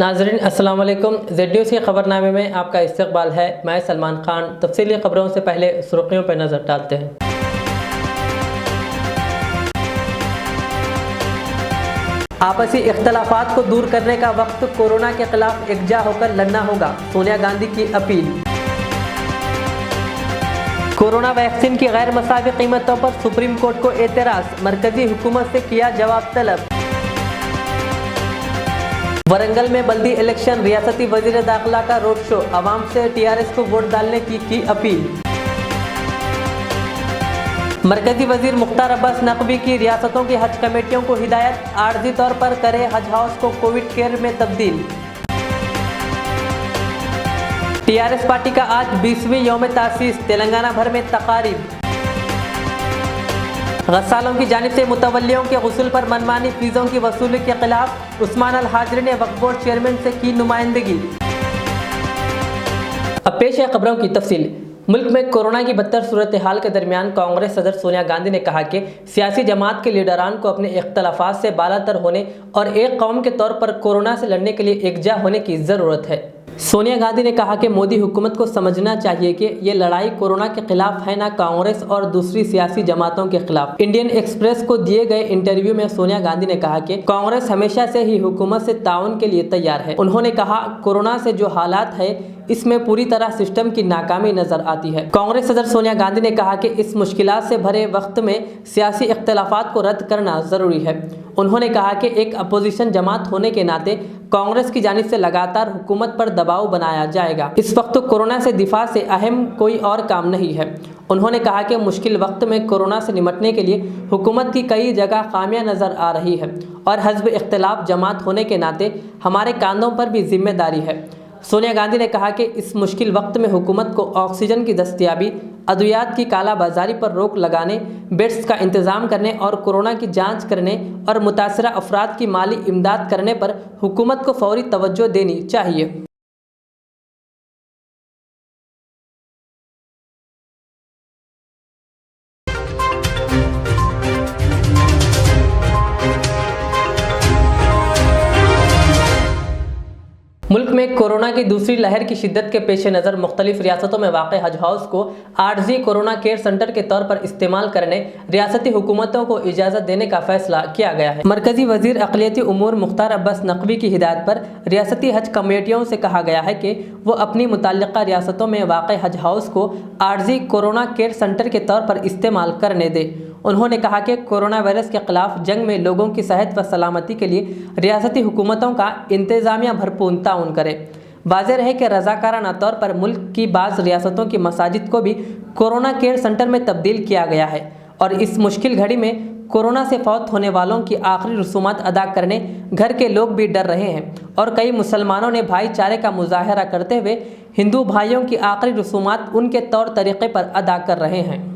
नाजरीन अस्सलाम वालेकुम। जेड न्यूज़ के खबरनामे में आपका इस्तकबाल है। मैं सलमान खान। तफसीली खबरों से पहले सुर्खियों पर नज़र डालते हैं। आपसी इख्तलाफात को दूर करने का वक्त कोरोना के खिलाफ एकजा होकर लड़ना होगा, सोनिया गांधी की अपील। कोरोना वैक्सीन की गैर मसावी कीमतों पर सुप्रीम कोर्ट को एतराज़, मरकजी हुकूमत से किया जवाब तलब। वरंगल में बल्दी इलेक्शन, रियासती वजीर दाखिला का रोड शो, आवाम से टीआरएस को वोट डालने की अपील। मरकजी वजीर मुख्तार अब्बास नकवी की रियासतों की हज कमेटियों को हिदायत, आर्जी तौर पर करे हज हाउस को कोविड केयर में तब्दील। टीआरएस पार्टी का आज 20वीं यौम तासीस, तेलंगाना भर में तकारीब। गस्सालों की जानिब से मुतवल्लियों के गुस्ल पर मनमानी फीसों की वसूली के खिलाफ उस्मान अल हाजरी ने वक्फ बोर्ड चेयरमैन से की नुमाइंदगी। अब पेश है खबरों की तफसील। मुल्क में कोरोना की बदतर सूरत हाल के दरमियान कांग्रेस सदर सोनिया गांधी ने कहा कि सियासी जमात के लीडरान को अपने इख्तलाफात से बालातर होने और एक कौम के तौर पर कोरोना से लड़ने के लिए एकजा होने की ज़रूरत है। सोनिया गांधी ने कहा कि मोदी हुकूमत को समझना चाहिए कि ये लड़ाई कोरोना के खिलाफ है, ना कांग्रेस और दूसरी सियासी जमातों के खिलाफ। इंडियन एक्सप्रेस को दिए गए इंटरव्यू में सोनिया गांधी ने कहा कि कांग्रेस हमेशा से ही हुकूमत से ताउन के लिए तैयार है। उन्होंने कहा, कोरोना से जो हालात है इसमें पूरी तरह सिस्टम की नाकामी नजर आती है। कांग्रेस सदर सोनिया गांधी ने कहा कि इस मुश्किलात से भरे वक्त में सियासी इख्तलाफात को रद्द करना जरूरी है। उन्होंने कहा कि एक अपोजिशन जमात होने के नाते कांग्रेस की जानिब से लगातार हुकूमत पर दबाव बनाया जाएगा। इस वक्त कोरोना से दिफा से अहम कोई और काम नहीं है। उन्होंने कहा कि मुश्किल वक्त में कोरोना से निपटने के लिए हुकूमत की कई जगह खामियां नजर आ रही है और हज़्ब इख्तलाफ जमात होने के नाते हमारे कांधों पर भी जिम्मेदारी है। सोनिया गांधी ने कहा कि इस मुश्किल वक्त में हुकूमत को ऑक्सीजन की दस्तयाबी, अद्वियात की कालाबाजारी पर रोक लगाने, बेड्स का इंतज़ाम करने और कोरोना की जांच करने और मुतासरा अफराद की माली इमदाद करने पर हुकूमत को फौरी तवज्जो देनी चाहिए। मुल्क में कोरोना की दूसरी लहर की शिद्दत के पेश नज़र मुख्तलिफ रियासतों में वाक़ हज हाउस को आर्जी कोरोना केयर सेंटर के तौर पर इस्तेमाल करने रियासती हुकूमतों को इजाज़त देने का फैसला किया गया है। मरकजी वजीर अक़लियती उमूर मुख्तार अब्बास नकवी की हिदायत पर रियासती हज कमेटियों से कहा गया है कि वो अपनी मुतल्लिक़ा रियासतों में वाक़ हज हाउस को आर्जी कोरोना केयर सेंटर के तौर पर इस्तेमाल करने दे। उन्होंने कहा कि कोरोना वायरस के खिलाफ जंग में लोगों की सेहत व सलामती के लिए रियासती हुकूमतों का इंतज़ामिया भरपूर ताउन करे। वाज़ेह रहे कि रज़ाकाराना तौर पर मुल्क की बाज़ रियासतों की मसाजिद को भी कोरोना केयर सेंटर में तब्दील किया गया है और इस मुश्किल घड़ी में कोरोना से फौत होने वालों की आखिरी रसूमात अदा करने घर के लोग भी डर रहे हैं और कई मुसलमानों ने भाईचारे का मुजाहरा करते हुए हिंदू भाइयों की आखिरी रसूमात उनके तौर तरीक़े पर अदा कर रहे हैं।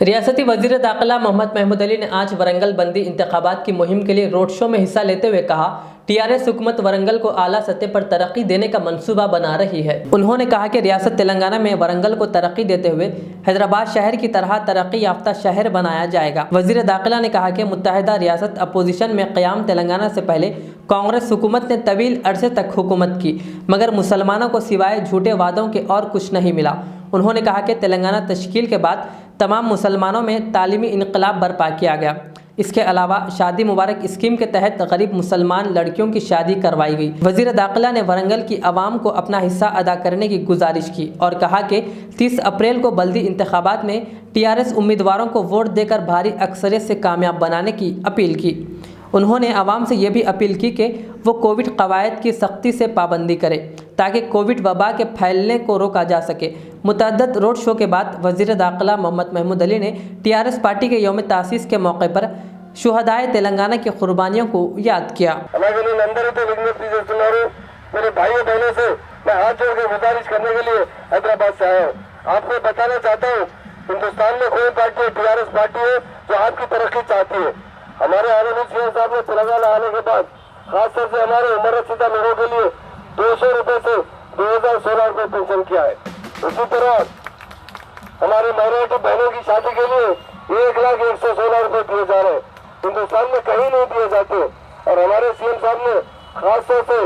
रियासती वजीर दाखिला मोहम्मद महमूद अली ने आज वरंगल बंदी इंतखाबात की मुहिम के लिए रोड शो में हिस्सा लेते हुए कहा, टीआरएस हुकूमत वरंगल को आला सतह पर तरक्की देने का मंसूबा बना रही है। उन्होंने कहा कि रियासत तेलंगाना में वरंगल को तरक्की देते हुए हैदराबाद शहर की तरह तरक्की याफ्ता शहर बनाया जाएगा। वजीर दाखिला ने कहा कि मुत्तहिदा रियासत अपोजिशन में क़याम तेलंगाना से पहले कांग्रेस हुकूमत ने तवील अरसे तक हुकूमत की, मगर मुसलमानों को सिवाय झूठे वादों के और कुछ नहीं मिला। उन्होंने कहा कि तेलंगाना तश्कील के बाद तमाम मुसलमानों में तालीमी इनकलाब बर्पा किया गया। इसके अलावा शादी मुबारक स्कीम के तहत गरीब मुसलमान लड़कियों की शादी करवाई गई। वजीर दाखिला ने वरंगल की आवाम को अपना हिस्सा अदा करने की गुजारिश की और कहा कि 30 अप्रैल को बल्दी इंतखाबात में टीआरएस उम्मीदवारों को वोट देकर भारी अक्सरियत से कामयाब बनाने की अपील की। उन्होंने आवाम से यह भी अपील की कि वो कोविड कवायद की सख्ती से पाबंदी करे ताकि कोविड वबा के फैलने को रोका जा सके। मुतअद्दिद रोड शो के बाद वजीर दाखिला मोहम्मद महमूद अली ने टीआरएस पार्टी के यौम तासीस के मौके पर शुहदाए तेलंगाना की कुर्बानियों को याद किया। मेरे भाइयों बहनों से मैं हाथ जोड़ के गुजारिश करने के लिए हैदराबाद से आया हूँ। आपको बताना चाहता हूँ, हिंदुस्तान में कोई पार्टी टीआरएस पार्टी है जो आपकी तरक्की चाहती है। हमारे आलमी साहब ने तेलंगाना आने के बाद खास तौर से हमारे उम्र रसीदा लोगों के लिए 200 रुपए से 2016 रुपए पेंशन किया है। उसी तरह हमारे माइनॉरिटी बहनों की शादी के लिए 1,116 रुपए दिए जा रहे हैं। हिंदुस्तान में कहीं नहीं दिए जाते। और हमारे सीएम साहब ने खास तौर से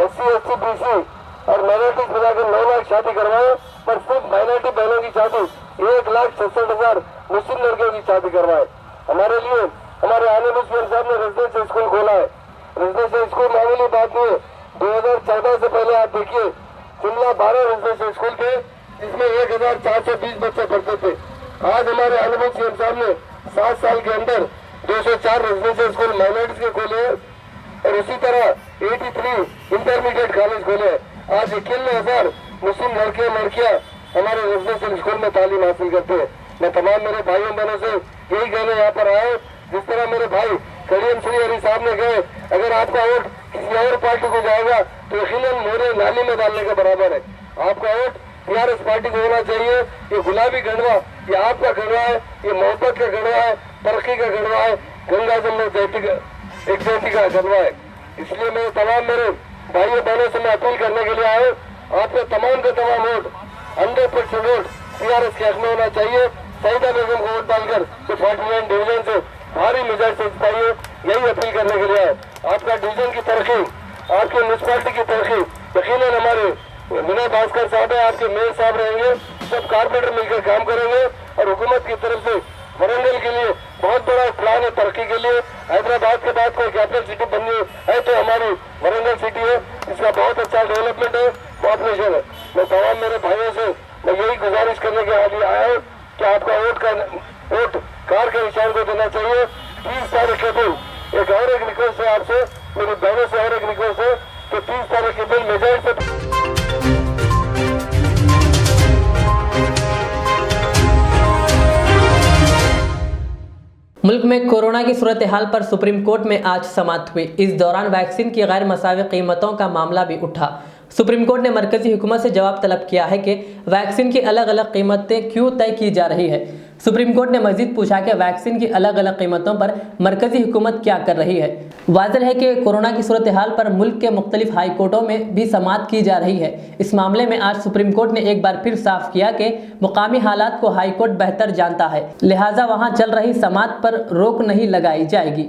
SC, ST, BC और माइनॉरिटी मिलाकर 9 लाख शादी करवाए, पर सिर्फ माइनॉरिटी बहनों की शादी 1,66,000 मुस्लिम लड़कियों की शादी करवाए। हमारे लिए हमारे आने वाले सीएम साहब ने रेजिडेंशियल स्कूल खोला है। रेजिडेंशियल स्कूल मामूली बात नहीं है। 2014 से पहले आप देखिए शिमला 12 रेजिडेंशियल स्कूल थे जिसमें 1,420 बच्चे पढ़ते थे। आज हमारे आने वाले सीएम साहब ने 7 साल के अंदर 204 रेजिडेंशियल स्कूल माइनॉरिटीज के खोले हैं और उसी तरह 83 इंटरमीडिएट कॉलेज खोले हैं। आज 91,000 मुस्लिम लड़के लड़कियां हमारे रेजिडेंशियल स्कूल में तालीम हासिल करते हैं। मैं तमाम मेरे भाइयों बहनों से यही कहने यहाँ पर आया हूँ, जिस तरह मेरे भाई करीम श्री हरी साहब ने कहे, अगर आपका वोट किसी और पार्टी को जाएगा तो यकीनन मोरे नाली में डालने के बराबर है। आपका वोट TRS पार्टी को होना चाहिए। ये गुलाबी गढ़वा ये आपका गढ़वा है, ये मोहब्बत का गढ़वा है, तरक्की का गढ़वा है, गंगा जमुना एक का गढ़वा है। इसलिए मैं तमाम मेरे भाइयों बहनों से मैं अपील करने के लिए आया हूँ, आपके तमाम के तमाम वोट 100% वोट TRS के हक में होना चाहिए। सईदा बेगम को वोट डालकर 49 डिवीजन से भारी मेजॉरिटी से जिताइए, यही अपील करने के लिए आए। आपका डिवीजन की तरक्की, आपकी म्यूनसिपालिटी की तरक्की यकीनन हमारे विनय भास्कर साहब है, आपके मेयर साहब रहेंगे, सब कारपोरेटर मिलकर काम करेंगे और हुकूमत की तरफ से वरंगल के लिए बहुत बड़ा प्लान है तरक्की के लिए। हैदराबाद के बाद कोई कैपिटल सिटी बननी है तो हमारी वरंगल सिटी है, इसका बहुत अच्छा डेवलपमेंट है, पॉपुलेशन है। मैं तमाम मेरे भाइयों से मैं यही गुजारिश करने के लिए आया हूँ कि आपका वोट कार के निशान को देना चाहिए। 30 तारीख के दिन एक और एक रिक्वेस्ट है आपसे, मेरी बहनों से और एक रिक्वेस्ट है कि 30 तारीख के दिन मेजॉरिटी से मुल्क में कोरोना की सूरत हाल पर सुप्रीम कोर्ट में आज समाअत हुई। इस दौरान वैक्सीन की गैर मसावी कीमतों का मामला भी उठा। सुप्रीम कोर्ट ने मरकजी हुकूमत से जवाब तलब किया है कि वैक्सीन की अलग अलग कीमतें क्यों तय की जा रही है। सुप्रीम कोर्ट ने मजीद पूछा कि वैक्सीन की अलग अलग कीमतों पर मरकजी हुकूमत क्या कर रही है। वाज़ेह है कि कोरोना की सूरत हाल पर मुल्क के मुख्तलिफ हाई कोर्टों में भी समाअत की जा रही है। इस मामले में आज सुप्रीम कोर्ट ने एक बार फिर साफ किया कि मुकामी हालात को हाई कोर्ट बेहतर जानता है, लिहाजा वहाँ चल रही समाअत पर रोक नहीं लगाई जाएगी।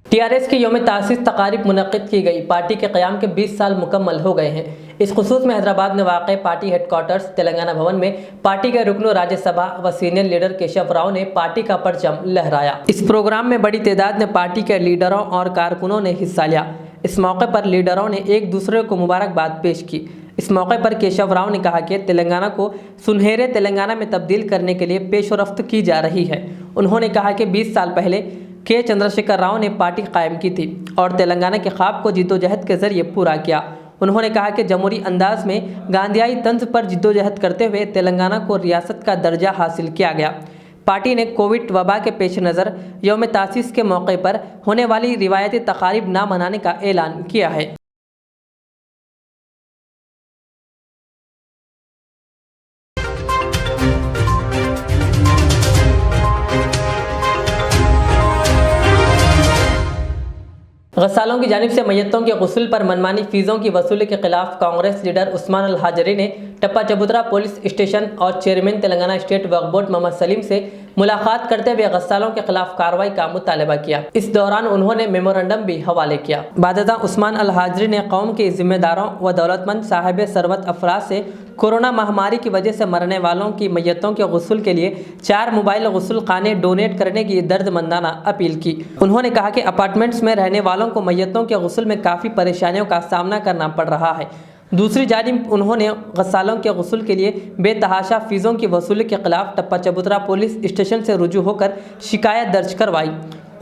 TRS के यौम तासीस तकारीब मुनक़्क़िद की गई। पार्टी के क़याम के 20 साल मुकम्मल हो गए हैं। इस खुसूस में हैदराबाद में वाक़ पार्टी हेडक्वार्टर्स तेलंगाना भवन में पार्टी के रुकन राज्यसभा व सीनियर लीडर केशव राव ने पार्टी का परचम लहराया। इस प्रोग्राम में बड़ी तादाद में पार्टी के लीडरों और कारकुनों ने हिस्सा लिया। इस मौके पर लीडरों ने एक दूसरे को मुबारकबाद पेश की। इस मौके पर केशव राव ने कहा कि तेलंगाना को सुनहरे तेलंगाना में तब्दील करने के लिए पेशरफ्त की जा रही है। उन्होंने कहा कि 20 साल पहले के चंद्रशेखर राव ने पार्टी कायम की थी और तेलंगाना के ख्वाब को जिद्दोजहद के ज़रिए पूरा किया। उन्होंने कहा कि जमहूरी अंदाज में गांधीयाई तंज पर जिद्दोजहद करते हुए तेलंगाना को रियासत का दर्जा हासिल किया गया। पार्टी ने कोविड वबा के पेश नज़र यौम तासीस के मौके पर होने वाली रिवायती तकारीब ना मनाने का ऐलान किया है। गस्सालों की जानिब से मैयतों के गुस्ल पर मनमानी फ़ीसों की वसूली के खिलाफ कांग्रेस लीडर उस्मान अल हाजरी ने टप्पा चबूतरा पुलिस स्टेशन और चेयरमैन तेलंगाना स्टेट वक्फ बोर्ड मोहम्मद सलीम से मुलाकात करते हुए गस्सालों के खिलाफ कार्रवाई का मुतालबा किया। इस दौरान उन्होंने मेमोरेंडम भी हवाले किया। बाददा उस्मान अल हाजरी ने कौम के जिम्मेदारों व दौलतमंद साहिब सरवत अफराद से कोरोना महामारी की वजह से मरने वालों की मैयतों के गुस्ल के लिए 4 मोबाइल गुस्ल खाने डोनेट करने की दर्दमंदाना अपील की। उन्होंने कहा कि अपार्टमेंट्स में रहने वालों को मैयतों के गुस्ल में काफ़ी परेशानियों का सामना करना पड़ रहा है। दूसरी जानिब उन्होंने गस्सालों के गुस्ल के लिए बेतहाशा फ़ीसों की वसूली के खिलाफ टप्पा चबूतरा पुलिस स्टेशन से रुजू होकर शिकायत दर्ज करवाई।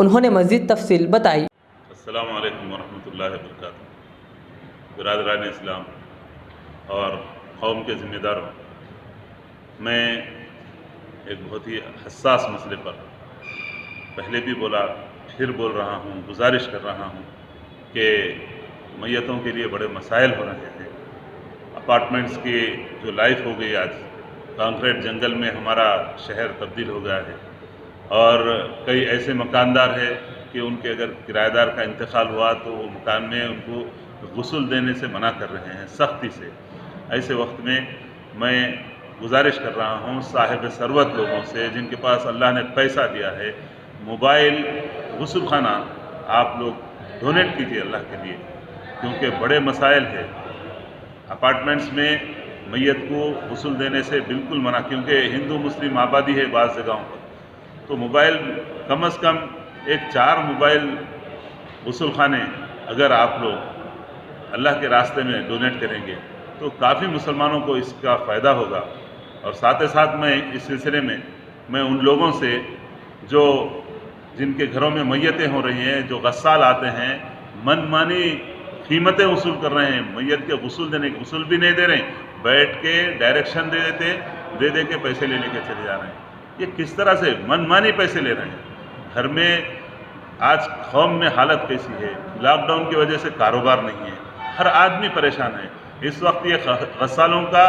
उन्होंने मज़ीद तफसील बताई। अस्सलामु अलैकुम वरहमतुल्लाहि वबरकातुहू। बिरादरान इस्लाम और कौम के ज़िम्मेदारों, मैं एक बहुत ही हसास मसले पर पहले भी बोला, फिर बोल रहा हूँ, गुजारिश कर रहा हूँ कि मैयतों के लिए बड़े मसाइल हो रहे हैं। अपार्टमेंट्स की जो लाइफ हो गई आज, कंक्रीट जंगल में हमारा शहर तब्दील हो गया है और कई ऐसे मकानदार हैं कि उनके अगर किराएदार का इंतकाल हुआ तो वो मकान में उनको गुस्ल देने से मना कर रहे हैं सख्ती से। ऐसे वक्त में मैं गुजारिश कर रहा हूँ साहिब सरवत लोगों से, जिनके पास अल्लाह ने पैसा दिया है, मोबाइल गुस्ल खाना आप लोग डोनेट कीजिए अल्लाह के लिए, क्योंकि बड़े मसाइल है। अपार्टमेंट्स में मैयत को गुस्ल देने से बिल्कुल मना, क्योंकि हिंदू मुस्लिम आबादी है बाज़ जगहों पर, तो मोबाइल कम से कम 4 मोबाइल गुस्ल खाने अगर आप लोग अल्लाह के रास्ते में डोनेट करेंगे तो काफ़ी मुसलमानों को इसका फ़ायदा होगा। और साथ ही साथ मैं इस सिलसिले में मैं उन लोगों से जो जिनके घरों में मैयतें हो रही हैं, जो गस्साल आते हैं, मनमानी कीमतें वसूल कर रहे हैं, मैयत के गुस्ल देने के गुस्ल भी नहीं दे रहे, बैठ के डायरेक्शन दे के पैसे लेने के चले जा रहे हैं। ये किस तरह से मनमानी पैसे ले रहे हैं। घर में आज कौम में हालत कैसी है, लॉकडाउन की वजह से कारोबार नहीं है, हर आदमी परेशान है। इस वक्त ये गस्सालों का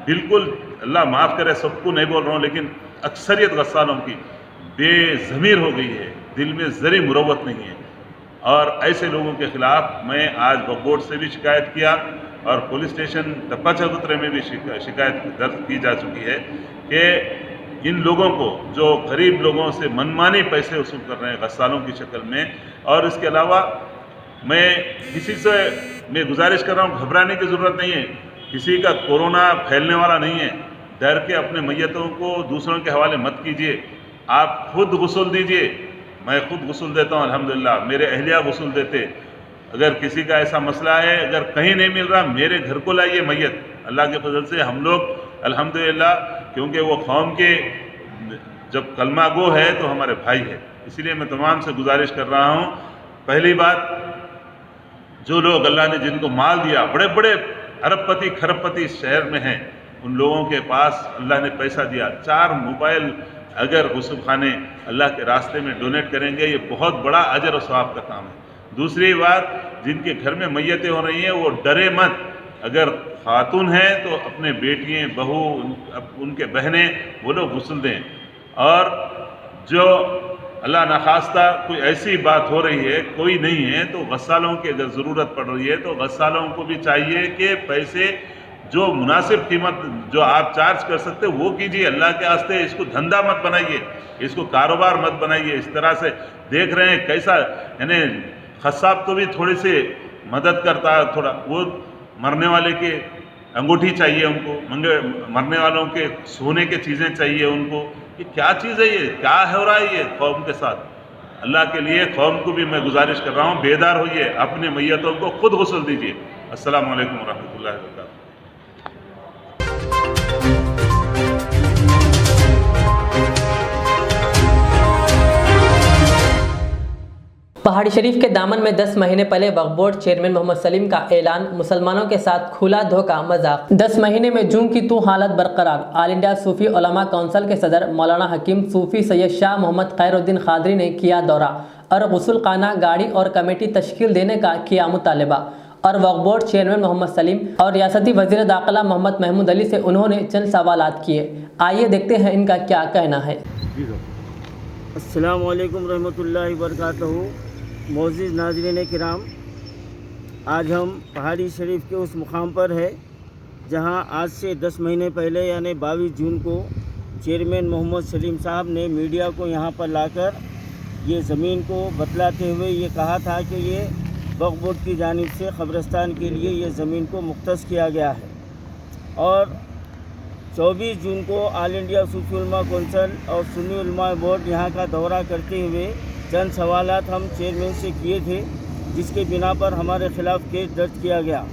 बिल्कुल, अल्लाह माफ़ करे सबको नहीं बोल रहा हूँ, लेकिन अक्सरियत गस्सालों की बेज़मीर हो गई है, दिल में ज़री मुरव्वत नहीं है। और ऐसे लोगों के ख़िलाफ़ मैं आज वक्फ बोर्ड से भी शिकायत किया और पुलिस स्टेशन टप्पा चबूतरे में भी शिकायत दर्ज की जा चुकी है कि इन लोगों को जो गरीब लोगों से मनमानी पैसे वसूल कर रहे हैं गस्सालों की शक्ल में। और इसके अलावा मैं किसी से मैं गुजारिश कर रहा हूँ, घबराने की ज़रूरत नहीं है, किसी का कोरोना फैलने वाला नहीं है, डर के अपने मैयतों को दूसरों के हवाले मत कीजिए, आप खुद गुस्ल दीजिए। मैं खुद गुस्ल देता हूँ अल्हम्दुलिल्लाह, मेरे अहलिया गुस्ल देते। अगर किसी का ऐसा मसला है, अगर कहीं नहीं मिल रहा, मेरे घर को लाइए मैयत, अल्लाह के फजल से हम लोग अल्हम्दुलिल्लाह, क्योंकि वो कौम के जब कलमा गो है तो हमारे भाई है। इसीलिए मैं तमाम से गुजारिश कर रहा हूँ, पहली बात, जो लोग अल्लाह ने जिनको माल दिया, बड़े बड़े अरबपति खरबपति इस शहर में हैं, उन लोगों के पास अल्लाह ने पैसा दिया, 4 मोबाइल अगर गुस्ल खाने अल्लाह के रास्ते में डोनेट करेंगे, ये बहुत बड़ा अजर और सवाब का काम है। दूसरी बात, जिनके घर में मैयतें हो रही हैं वो डरे मत, अगर खातून हैं तो अपने बेटियाँ, बहू, उनके बहनें, वो लोग गुस्ल दें। और जो अल्लाह नाखास्ता कोई ऐसी बात हो रही है, कोई नहीं है, तो गस्सालों की अगर ज़रूरत पड़ रही है तो गस्सालों को भी चाहिए कि पैसे जो मुनासिब कीमत जो आप चार्ज कर सकते वो कीजिए, अल्लाह के वास्ते इसको धंधा मत बनाइए, इसको कारोबार मत बनाइए। इस तरह से देख रहे हैं कैसा, यानी खस्साब तो भी थोड़ी सी मदद करता है, थोड़ा वो मरने वाले के अंगूठी चाहिए उनको, मरने वालों के सोने के चीज़ें चाहिए उनको। ये क्या चीज़ है, ये क्या हो रहा है ये कौम के साथ। अल्लाह के लिए कौम को भी मैं गुजारिश कर रहा हूँ, बेदार होइए, अपने मैयतों को खुद गुस्ल दीजिए। अस्सलाम वालेकुम रहमतुल्लाहि व बरकातहू। पहाड़ी शरीफ के दामन में 10 महीने पहले वक्फ बोर्ड चेयरमैन मोहम्मद सलीम का ऐलान, मुसलमानों के साथ खुला धोखा मजाक। 10 महीने में जूं की तू हालत बरकरार। ऑल इंडिया सूफी उलमा काउंसिल के सदर मौलाना हकीम सूफी सैयद शाह मोहम्मद खैरुद्दीन खादरी ने किया दौरा और गुस्ल खाना, गाड़ी और कमेटी तश्कील देने का किया मुतालबा। और वक्फ बोर्ड चेयरमैन मोहम्मद सलीम और रियासती वज़ीर दाखिला मोहम्मद महमूद अली से उन्होंने चंद सवालात किए। आइए देखते हैं इनका क्या कहना है। अस्सलाम वालेकुम रहमतुल्लाहि व बरकातहू। मोअज़्ज़िज़ नाज़रीन किराम, आज हम पहाड़ी शरीफ के उस मुकाम पर है जहां आज से 10 महीने पहले यानी 22 जून को चेयरमैन मोहम्मद सलीम साहब ने मीडिया को यहां पर लाकर ये ज़मीन को बतलाते हुए ये कहा था कि ये वक्फ बोर्ड की जानिब से क़ब्रिस्तान के लिए ये ज़मीन को मुख्तस किया गया है। और 24 जून को ऑल इंडिया सूफी उलमा काउंसिल और सुन्नी उलमा बोर्ड यहाँ का दौरा करते हुए चंद सवालात हम चेयरमैन से किए थे, जिसके बिना पर हमारे ख़िलाफ़ केस दर्ज किया गया।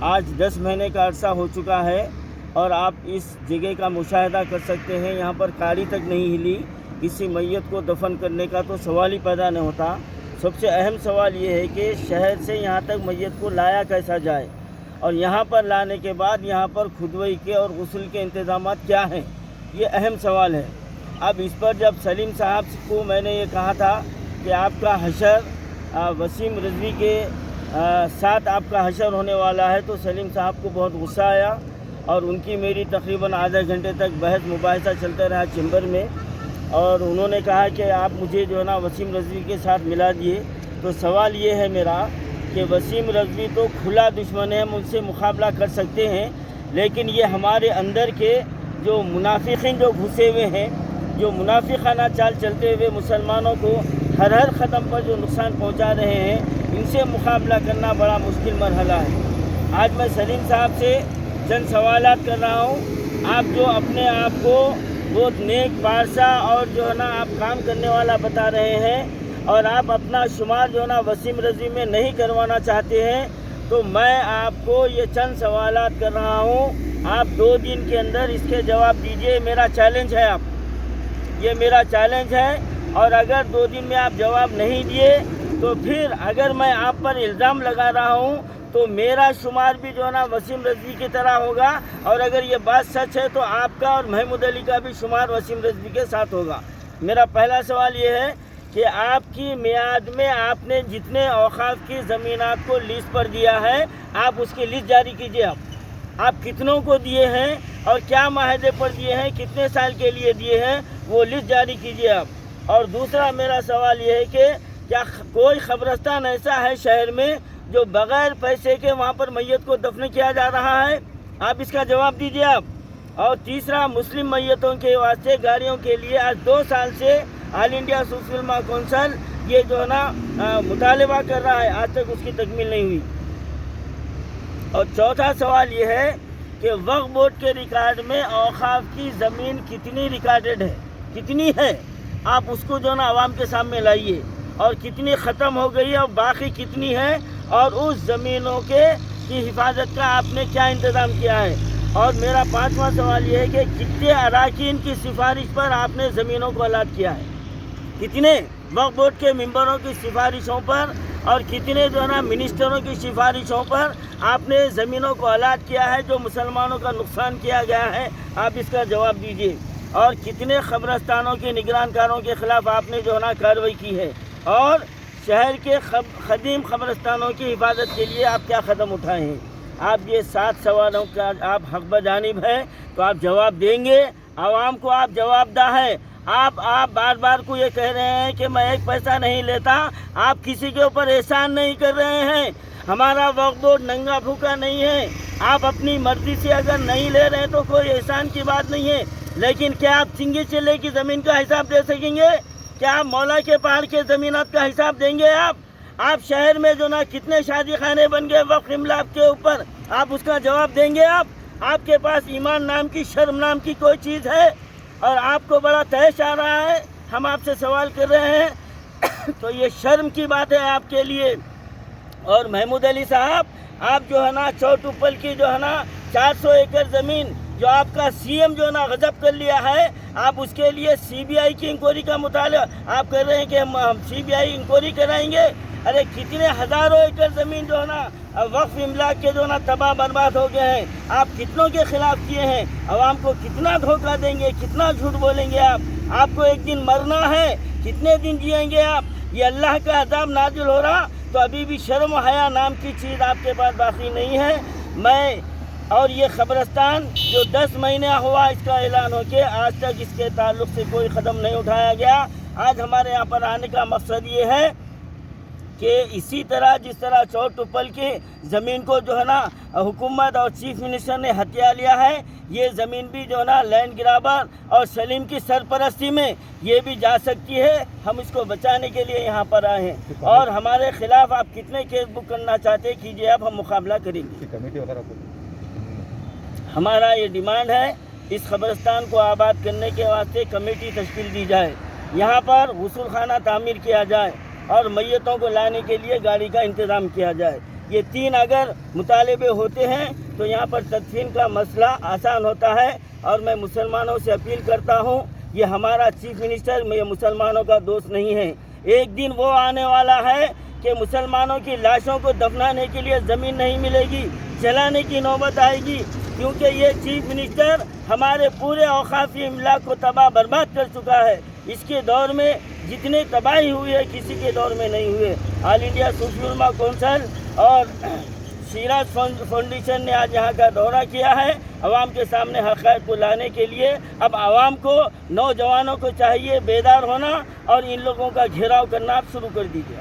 आज 10 महीने का अरसा हो चुका है और आप इस जगह का मुशाहिदा कर सकते हैं, यहाँ पर काड़ी तक नहीं हिली। किसी मैयत को दफन करने का तो सवाल ही पैदा नहीं होता। सबसे अहम सवाल ये है कि शहर से यहाँ तक मैयत को लाया कैसा जाए, और यहाँ पर लाने के बाद यहाँ पर खुदवई के और गुस्ल के इंतज़ाम क्या हैं, ये अहम सवाल है। अब इस पर जब सलीम साहब को मैंने ये कहा था कि आपका हशर वसीम रिजवी के साथ आपका हशर होने वाला है। तो सलीम साहब को बहुत गुस्सा आया और उनकी मेरी तकरीबन आधे घंटे तक बहस मुबाहिसा चलता रहा चैम्बर में, और उन्होंने कहा कि आप मुझे जो है ना वसीम रज़वी के साथ मिला दिए। तो सवाल ये है मेरा कि वसीम रज़वी तो खुला दुश्मन है, हम उनसे मुकाबला कर सकते हैं, लेकिन ये हमारे अंदर के जो मुनाफिकीन जो घुसे हुए हैं, जो मुनाफिकाना चाल चलते हुए मुसलमानों को हर ख़त्म पर जो नुकसान पहुंचा रहे हैं, इनसे मुकाबला करना बड़ा मुश्किल मरहला है। आज मैं सलीम साहब से चंद सवालात कर रहा हूं। आप जो अपने आप को बहुत नेक पारसा और जो है ना आप काम करने वाला बता रहे हैं, और आप अपना शुमार जो है ना वसीम रज़वी में नहीं करवाना चाहते हैं, तो मैं आपको ये चंद सवालात कर रहा हूँ। आप 2 दिन के अंदर इसके जवाब दीजिए। मेरा चैलेंज है, ये मेरा चैलेंज है। और अगर 2 दिन में आप जवाब नहीं दिए तो फिर अगर मैं आप पर इल्ज़ाम लगा रहा हूँ तो मेरा शुमार भी जो है ना वसीम रज़वी की तरह होगा, और अगर ये बात सच है तो आपका और महमूद अली का भी शुमार वसीम रज़वी के साथ होगा। मेरा पहला सवाल ये है कि आपकी मियाद में आपने जितने औकाफ की ज़मीनात को लीज पर दिया है, आप उसकी लिस्ट जारी कीजिए। आप कितनों को दिए हैं और क्या माहदे पर दिए हैं, कितने साल के लिए दिए हैं, वो लिस्ट जारी कीजिए आप। और दूसरा मेरा सवाल ये है कि क्या कोई कब्रिस्तान ऐसा है शहर में जो बग़ैर पैसे के वहाँ पर मैयत को दफन किया जा रहा है? आप इसका जवाब दीजिए आप। और तीसरा, मुस्लिम मैयतों के वास्ते गाड़ियों के लिए आज 2 साल से ऑल इंडिया सूफी उलमा कौंसिल ये जो है ना मुतालबा कर रहा है, आज तक उसकी तकमील नहीं हुई। और चौथा सवाल ये है कि वक्फ बोर्ड के रिकॉर्ड में औकाफ की ज़मीन कितनी रिकॉर्डेड है, कितनी है, आप उसको जो ना आवाम के सामने लाइए, और कितनी ख़त्म हो गई है और बाकी कितनी है, और उस ज़मीनों की हिफाजत का आपने क्या इंतज़ाम किया है। और मेरा 5वां सवाल ये है कि कितने अराकीन की सिफारिश पर आपने ज़मीनों को अलाट किया है, कितने वक्फ बोर्ड के मेंबरों की सिफारिशों पर और कितने जो है ना मिनिस्टरों की सिफारिशों पर आपने ज़मीनों को अलाट किया है जो मुसलमानों का नुकसान किया गया है, आप इसका जवाब दीजिए। और कितने कब्रिस्तानों के निगरानकारों के ख़िलाफ़ आपने जो है ना कार्रवाई की है, और शहर के ख़दीम कब्रिस्तानों की हिफाजत के लिए आप क्या कदम उठाए हैं। आप ये 7 सवालों का आप हक़ बजानिब है तो आप जवाब देंगे, आवाम को आप जवाबदाह है। आप बार बार को ये कह रहे हैं कि मैं 1 पैसा नहीं लेता, आप किसी के ऊपर एहसान नहीं कर रहे हैं। हमारा वक्फ बोर्ड नंगा भूखा नहीं है, आप अपनी मर्ज़ी से अगर नहीं ले रहे तो कोई एहसान की बात नहीं है, लेकिन क्या आप चिंगी चिल्ले की ज़मीन का हिसाब दे सकेंगे? क्या आप मौला के पहाड़ के ज़मीनात का हिसाब देंगे? आप शहर में जो ना कितने शादी खाने बन गए वक्फ इमलाक के ऊपर, आप उसका जवाब देंगे? आपके पास ईमान नाम की, शर्म नाम की कोई चीज़ है? और आपको बड़ा तहश आ रहा है, हम आपसे सवाल कर रहे हैं तो ये शर्म की बात है आपके लिए। और महमूद अली साहब, आप जो है ना चौटुप्पल की जो है ना 400 एकड़ ज़मीन जो आपका सीएम जो ना गजब कर लिया है, आप उसके लिए सीबीआई की इंक्वायरी का मुताला आप कर रहे हैं कि हम सीबीआई इंक्वायरी कराएंगे। अरे कितने हज़ारों एकड़ ज़मीन जो है ना वक्फ इमलाक के जो ना तबाह बर्बाद हो गए हैं, आप कितनों के ख़िलाफ़ किए हैं? आवाम को कितना धोखा देंगे, कितना झूठ बोलेंगे आपको एक दिन मरना है, कितने दिन जिएंगे आप? ये अल्लाह का अज़ाब नाजिल हो रहा तो अभी भी शर्म हया नाम की चीज़ आपके पास बाकी नहीं है। और ये कब्रिस्तान जो 10 महीने हुआ इसका ऐलान हो के आज तक इसके ताल्लुक़ से कोई कदम नहीं उठाया गया। आज हमारे यहाँ पर आने का मकसद ये है कि इसी तरह जिस तरह चौटुप्पल की ज़मीन को जो है ना हुकूमत और चीफ मिनिस्टर ने हत्या लिया है, ये ज़मीन भी जो है ना लैंड ग्राबर और सलीम की सरपरस्ती में ये भी जा सकती है। हम इसको बचाने के लिए यहाँ पर आए हैं, और हमारे ख़िलाफ़ आप कितने केस बुक करना चाहते कीजिए, आप हम मुकाबला करेंगे। हमारा ये डिमांड है, इस कब्रिस्तान को आबाद करने के वास्ते कमेटी तश्कील दी जाए, यहाँ पर गुस्ल खाना तामीर किया जाए, और मैयतों को लाने के लिए गाड़ी का इंतज़ाम किया जाए। ये 3 अगर मुतालबे होते हैं तो यहाँ पर तदफीन का मसला आसान होता है। और मैं मुसलमानों से अपील करता हूँ, ये हमारा चीफ मिनिस्टर ये मुसलमानों का दोस्त नहीं है। एक दिन वो आने वाला है कि मुसलमानों की लाशों को दफनाने के लिए ज़मीन नहीं मिलेगी, जलाने की नौबत आएगी, क्योंकि ये चीफ मिनिस्टर हमारे पूरे औकाफी इमलाक को तबाह बर्बाद कर चुका है। इसके दौर में जितनी तबाही हुई है किसी के दौर में नहीं हुए। ऑल इंडिया सूफी उलमा कौंसिल और सीराज फाउंडेशन ने आज यहाँ का दौरा किया है आवाम के सामने हक़ाइक़ को लाने के लिए। अब आवाम को, नौजवानों को चाहिए बेदार होना और इन लोगों का घेराव करना आप शुरू कर दीजिए।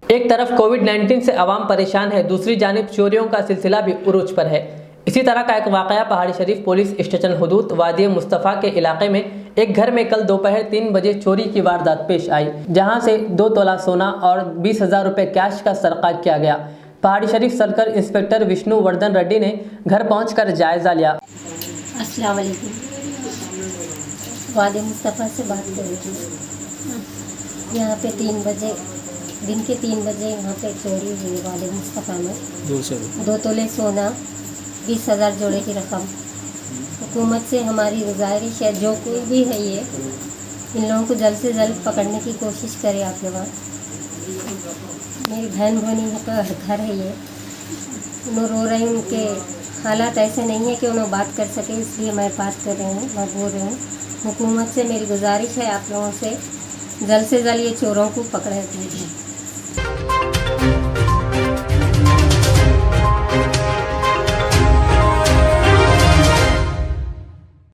एक तरफ कोविड-19 से आवाम परेशान है, दूसरी जानिब चोरियों का सिलसिला भी उरूज पर है। इसी तरह का एक वाक़या पहाड़ी शरीफ पुलिस स्टेशन हुदूद वादी मुस्तफ़ा के इलाके में एक घर में कल दोपहर 3 बजे चोरी की वारदात पेश आई, जहां से 2 तोला सोना और 20,000 रुपये कैश का सरका किया गया। पहाड़ी शरीफ सर्कल इंस्पेक्टर विष्णु वर्धन रेड्डी ने घर पहुंचकर जायज़ा लिया। अस्सलाम वालेकुम, वादी मुस्तफ़ा से बात कर रही हूँ। यहाँ पे 3 बजे, दिन के 3 बजे यहाँ पे चोरी हुई वादी मुस्तफ़ा में। 2 तोले सोना, 20,000 जोड़े की रकम। हुकूमत से हमारी गुजारिश है, जो कोई भी है ये, इन लोगों को जल्द से जल्द पकड़ने की कोशिश करें आप लोग। मेरी बहन भोनी का घर है ये, उन्होंने रो रहे हैं, उनके हालात ऐसे नहीं है कि उन्हें बात कर सके, इसलिए मैं बात कर रही हूँ, मैं बोल रही हूँ। हुकूमत से मेरी गुजारिश है आप लोगों से, जल्द से जल्द ये चोरों को पकड़े दीजिए।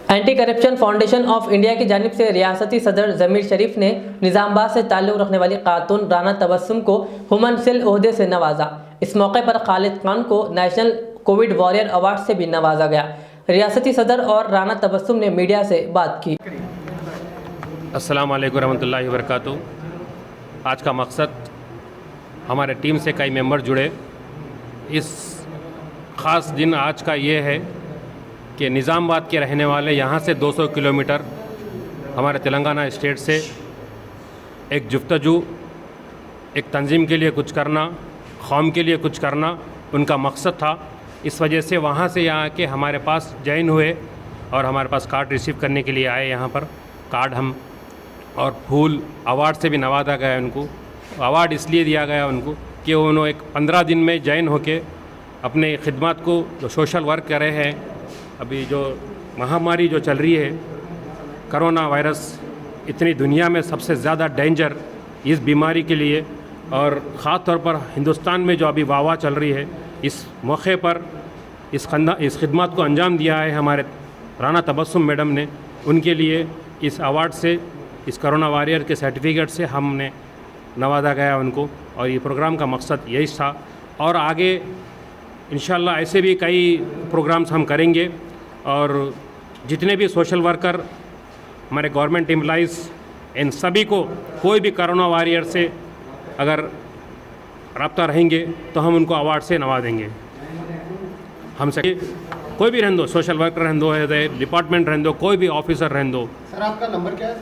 Anti corruption foundation of India की जानिब से रियासती सदर जमीर शरीफ ने निज़ामाबाद से ताल्लुक़ रखने वाली खातून राना तबस्सुम को हुमन सिल ओहदे से नवाजा। इस मौके पर खालिद खान को नेशनल कोविड वॉरियर अवार्ड से भी नवाजा गया। रियासती सदर और राना तबस्सुम ने मीडिया से बात की। अस्सलाम वालेकुम रहमतुल्लाहि व बरकातुहू। आज का मकसद, हमारे टीम से कई मेंबर जुड़े। इस ख़ास दिन आज का ये है कि निज़ामाबाद के रहने वाले यहाँ से 200 किलोमीटर हमारे तेलंगाना स्टेट से एक जुफ्तजू, एक तंजीम के लिए कुछ करना, कौम के लिए कुछ करना उनका मकसद था। इस वजह से वहाँ से यहाँ के हमारे पास जॉइन हुए और हमारे पास कार्ड रिसीव करने के लिए आए। यहाँ पर कार्ड हम और फूल अवार्ड से भी नवाजा गया उनको। अवार्ड इसलिए दिया गया उनको कि उन्होंने 15 दिन में जॉइन होके अपने खिदमत को, जो सोशल वर्क कर रहे हैं, अभी जो महामारी जो चल रही है करोना वायरस, इतनी दुनिया में सबसे ज़्यादा डेंजर इस बीमारी के लिए, और ख़ास तौर पर हिंदुस्तान में जो अभी वाह चल रही है, इस मौके पर इस खिदमत को अंजाम दिया है हमारे राना तबस्सुम मैडम ने। उनके लिए इस अवार्ड से, इस करोना वॉरियर के सर्टिफिकेट से हमने नवाजा गया उनको, और ये प्रोग्राम का मकसद यही था। और आगे इंशाल्लाह ऐसे भी कई प्रोग्राम्स हम करेंगे, और जितने भी सोशल वर्कर, हमारे गवर्नमेंट एम्प्लॉइज़, इन सभी को कोई भी कोरोना वॉरियर से अगर रब्ता रहेंगे तो हम उनको अवार्ड से नवाजेंगे। हमसे कोई भी रहने दो, सोशल वर्कर रहने दो, डिपार्टमेंट रहने दो, कोई भी ऑफिसर रहने दो। सर आपका नंबर क्या है सर?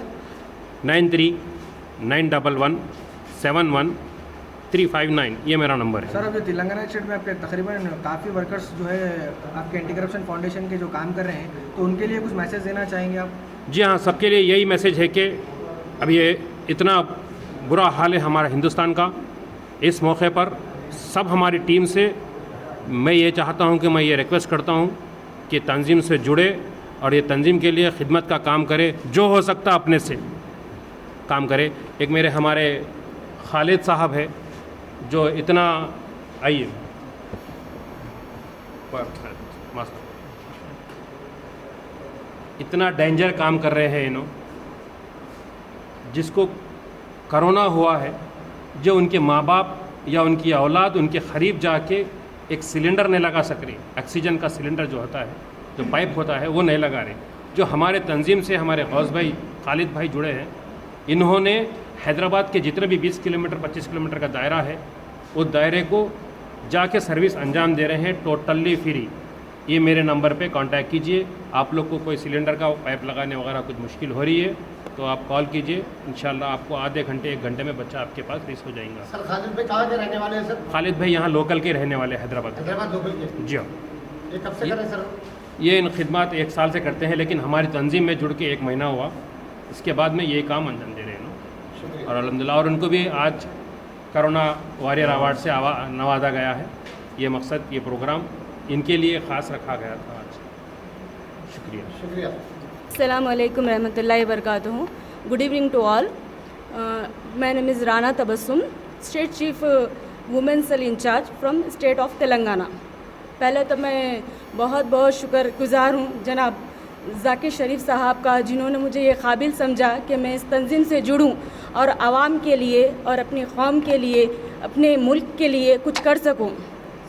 9391171359, ये मेरा नंबर है। सर अभी तेलंगाना स्टेट में आपके तकरीबन काफ़ी वर्कर्स जो है आपके एंटी करप्शन फाउंडेशन के जो काम कर रहे हैं, तो उनके लिए कुछ मैसेज देना चाहेंगे आप? जी हाँ, सबके लिए यही मैसेज है कि अभी ये इतना बुरा हाल है हमारा हिंदुस्तान का। इस मौके पर सब हमारी टीम से मैं ये चाहता हूँ कि मैं ये रिक्वेस्ट करता हूँ कि तंजीम से जुड़े और ये तंजीम के लिए खिदमत का काम करे, जो हो सकता अपने से काम करे। एक मेरे हमारे खालिद साहब है जो इतना, आइए मस्त, इतना डेंजर काम कर रहे हैं इन्हों, जिसको करोना हुआ है, जो उनके माँ बाप या उनकी औलाद उनके करीब जाके एक सिलेंडर नहीं लगा सक रही, ऑक्सीजन का सिलेंडर जो होता है, जो पाइप होता है, वो नहीं लगा रहे। जो हमारे तंजीम से हमारे गौस भाई, खालिद भाई जुड़े हैं, इन्होंने हैदराबाद के जितने भी 20 किलोमीटर 25 किलोमीटर का दायरा है, उस दायरे को जाके सर्विस अंजाम दे रहे हैं टोटली फ्री। ये मेरे नंबर पे कांटेक्ट कीजिए। आप लोग को कोई सिलेंडर का पाइप लगाने वगैरह कुछ मुश्किल हो रही है तो आप कॉल कीजिए, इंशाल्लाह आपको आधे घंटे 1 घंटे में बच्चा आपके पास रिसीव हो जाएगा। सर खालिद भाई कहाँ के रहने वाले हैं सर? खालिद भाई यहाँ लोकल के रहने वाले, हैदराबाद लोकल के। जी हाँ। ये कब से करें सर? ये इन खिदमत 1 साल से करते हैं, लेकिन हमारी तंजीम में जुड़ के 1 महीना हुआ, इसके बाद में ये काम अंजाम दे रहे हैं और अल्हम्दुलिल्लाह। और उनको भी आज करोना वॉरियर अवार्ड से नवाजा गया है। ये मकसद, ये प्रोग्राम इनके लिए ख़ास रखा गया था आज। शुक्रिया। Assalamu alaikum rahmatullahi wabarakatuh. Good evening to all. My name is Rana Tabassum, State Chief Women's Cell in charge from State of Telangana. पहले तो मैं बहुत बहुत शुक्रगुजार हूँ जनाब ज़ाकिर शरीफ साहब का, जिन्होंने मुझे ये काबिल समझा कि मैं इस तंजीम से जुड़ूँ और आवाम के लिए और अपनी कौम के लिए, अपने मुल्क के लिए कुछ कर सकूँ।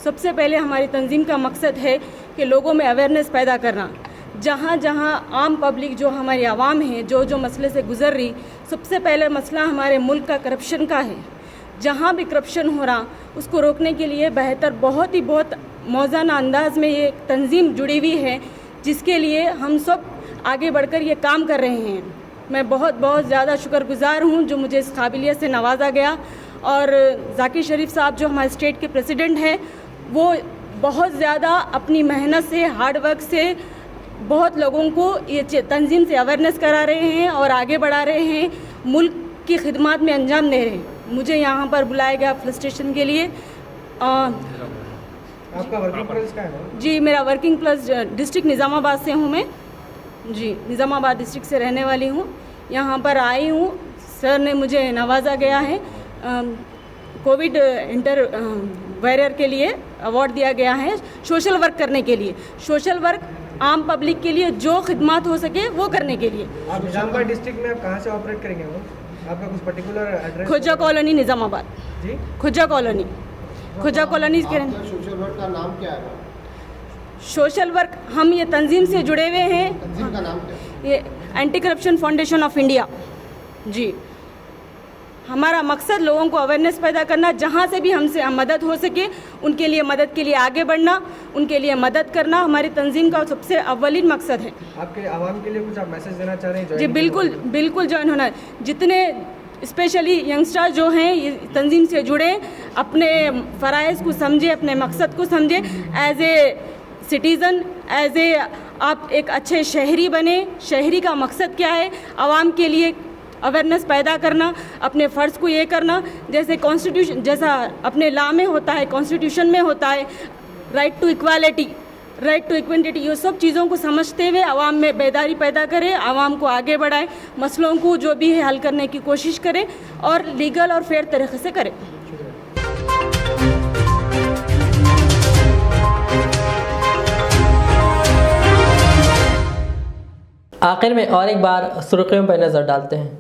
सबसे पहले हमारी तंजीम का मकसद है कि लोगों में अवेयरनेस पैदा करना। जहाँ जहाँ आम पब्लिक जो हमारी आवाम है जो मसले से गुज़र रही, सबसे पहले मसला हमारे मुल्क का करप्शन का है। जहाँ भी करप्शन हो रहा उसको रोकने के लिए बेहतर बहुत मौज़ाना अंदाज में ये तंजीम जुड़ी हुई है, जिसके लिए हम सब आगे बढ़कर ये काम कर रहे हैं। मैं बहुत ज़्यादा शुक्रगुजार हूँ जो मुझे इस काबिलियत से नवाजा गया। और ज़ाकिर शरीफ साहब जो हमारे स्टेट के प्रेसिडेंट हैं, वो बहुत ज़्यादा अपनी मेहनत से, हार्ड वर्क से बहुत लोगों को ये तंजीम से अवेयरनेस करा रहे हैं और आगे बढ़ा रहे हैं, मुल्क की खिदमत में अंजाम दे रहे हैं। मुझे यहाँ पर बुलाया गया फ्लस्ट्रेशन के लिए। आपका वर्किंग प्लेस क्या है? जी, मेरा वर्किंग प्लेस डिस्ट्रिक्ट निज़ामाबाद से हूँ मैं। जी, निज़ामाबाद डिस्ट्रिक्ट से रहने वाली हूँ। यहाँ पर आई हूँ, सर ने मुझे नवाजा गया है, कोविड इंटर वॉरियर के लिए अवार्ड दिया गया है, सोशल वर्क करने के लिए। सोशल वर्क आम पब्लिक के लिए जो खिदमत हो सके वो करने के लिए। आप निज़ामाबाद डिस्ट्रिक्ट में आप कहाँ से ऑपरेट करेंगे? वो आपका कुछ पर्टिकुलर एड्रेस? खुजा कॉलोनी, निज़ामाबाद। जी, खुजा कॉलोनी के सोशल वर्क का नाम क्या है? सोशल वर्क हम ये तंजीम से जुड़े हुए हैं। तंजीम का नाम क्या है? ये anti corruption foundation of India. जी, हमारा मकसद लोगों को अवेयरनेस पैदा करना, जहाँ से भी हमसे मदद हो सके उनके लिए मदद के लिए आगे बढ़ना, उनके लिए मदद करना हमारी तंजीम का सबसे अव्वलीन मकसद है। आपके आवाम के लिए कुछ आप मैसेज देना चाह रहे हैं? जी बिल्कुल ज्वाइन होना। जितने स्पेशली यंगस्टर जो हैं ये तंजीम से जुड़े, अपने फ़राइज़ को समझे, अपने मकसद को समझे, as a citizen, as a आप एक अच्छे शहरी बने। शहरी का मकसद क्या है? आवाम के लिए अवेयरनेस पैदा करना, अपने फ़र्ज़ को ये करना, जैसे कॉन्स्टिट्यूशन, जैसा अपने लॉ में होता है, कॉन्स्टिट्यूशन में होता है, right to equality, right to equity, ये सब चीज़ों को समझते हुए आवाम में बेदारी पैदा करें, आवाम को आगे बढ़ाएं, मसलों को जो भी है हल करने की कोशिश करें और लीगल और फेयर तरीके से करें। आखिर में और एक बार सुर्खियों पर नज़र डालते हैं।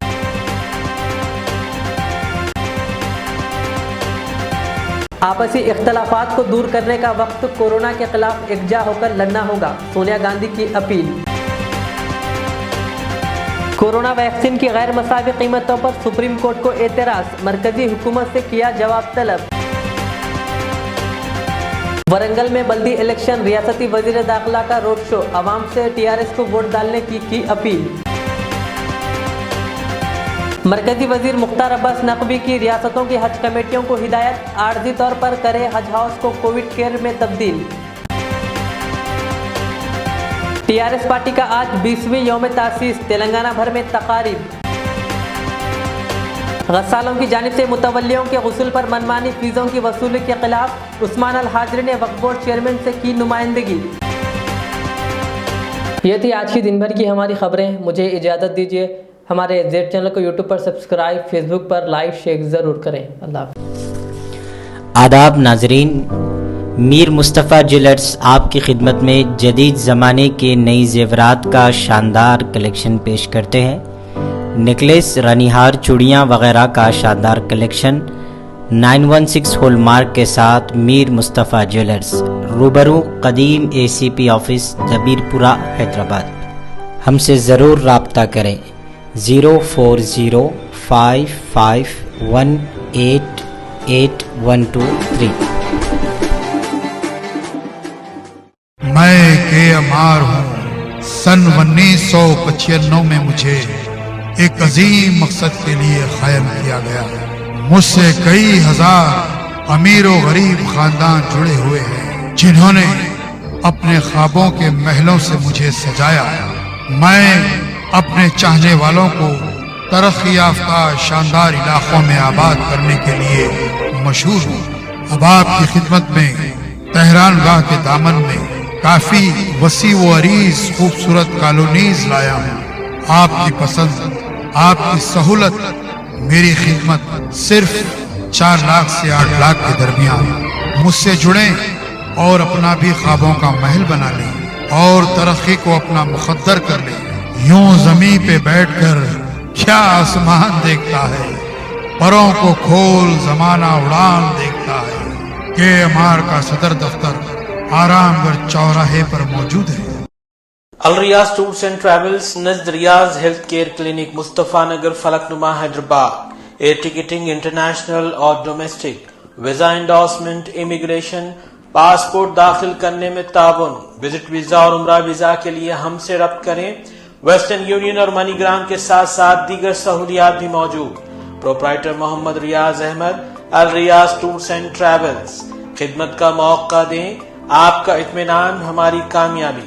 आपसी इख्तलाफात को दूर करने का वक्त कोरोना के खिलाफ एकजा होकर लड़ना होगा, सोनिया गांधी की अपील। कोरोना वैक्सीन की गैर मसावी कीमतों पर सुप्रीम कोर्ट को एतराज़, मरकजी हुकूमत से किया जवाब तलब। वरंगल में बल्दी इलेक्शन, रियासती वजीर दाखिला का रोड शो, आवाम से टीआरएस को वोट डालने की अपील। मरकजी वजीर मुख्तार अब्बास नकवी की रियासतों की हज कमेटियों को हिदायत, आर्जी तौर पर करे हज हाउस को कोविड केयर में तब्दील। टीआरएस पार्टी का आज 20वीं यौम तासीस, तेलंगाना भर में तकारीब। गस्सालों की जानिब से मुतवल्लियों के गुस्ल पर मनमानी फीसों की वसूली के खिलाफ उस्मान अल हाजरी ने वक्फ बोर्ड चेयरमैन से की नुमाइंदगी। ये थी आज की दिन भर की हमारी खबरें। मुझे इजाज़त दीजिए। हमारे जेड चैनल को यूट्यूब पर सब्सक्राइब, फेसबुक पर लाइक शेयर ज़रूर करें। अल्लाह हाफ़िज़। आदाब नाजरीन, मीर मुस्तफ़ा ज्वेलर्स आपकी खिदमत में जदीद ज़माने के नई ज़ेवरात का शानदार कलेक्शन पेश करते हैं। नेकलेस, रानीहार, चूड़ियाँ वगैरह का शानदार कलेक्शन 916 हॉलमार्क के साथ मीर मुस्तफ़ा ज्वेलर्स, रूबरू कदीम ACP ऑफिस, जबीरपुरा, हैदराबाद। हमसे ज़रूर राब्ता करें 0405518812 मैं के अमार हूँ। सन 1995 में मुझे एक अजीम मकसद के लिए कायम किया गया। मुझसे कई हजार अमीर और गरीब खानदान जुड़े हुए हैं, जिन्होंने अपने ख्वाबों के महलों से मुझे सजाया। मैं अपने चाहने वालों को तरक्की याफ्ता शानदार इलाकों में आबाद करने के लिए मशहूर हूँ। अब आपकी खिदमत में तेहरान गाह के दामन में काफी वसी व अरीज खूबसूरत कॉलोनीज लाया हूँ। आपकी पसंद, आपकी सहूलत, मेरी खिदमत सिर्फ 4 लाख से 8 लाख के दरमियान। मुझसे जुड़ें और अपना भी ख्वाबों का महल बना लें और तरक्की को अपना मुकद्दर कर लें। यूं जमीन पे बैठकर क्या आसमान देखता है, परों को खोल जमाना उड़ान देखता है। KMR का सदर दफ्तर आरामगढ़ चौराहे पर मौजूद है। अल रियाज टूर्स एंड ट्रैवल्स नज़द Riaz health care clinic, Mustafa Nagar, Falaknuma, Hyderabad. Air ticketing international और domestic, visa endorsement, immigration, passport दाखिल करने में ताउन, विजिट वीजा और उम्रा वीजा के लिए हमसे रब्त करें। वेस्टर्न यूनियन और मनीग्राम के साथ साथ दीगर सहूलियात भी मौजूद। Proprietor Mohammad Riyaz Ahmad, Al Riyaz tours and travels. खिदमत का मौका दें, आपका इत्मीनान हमारी कामयाबी।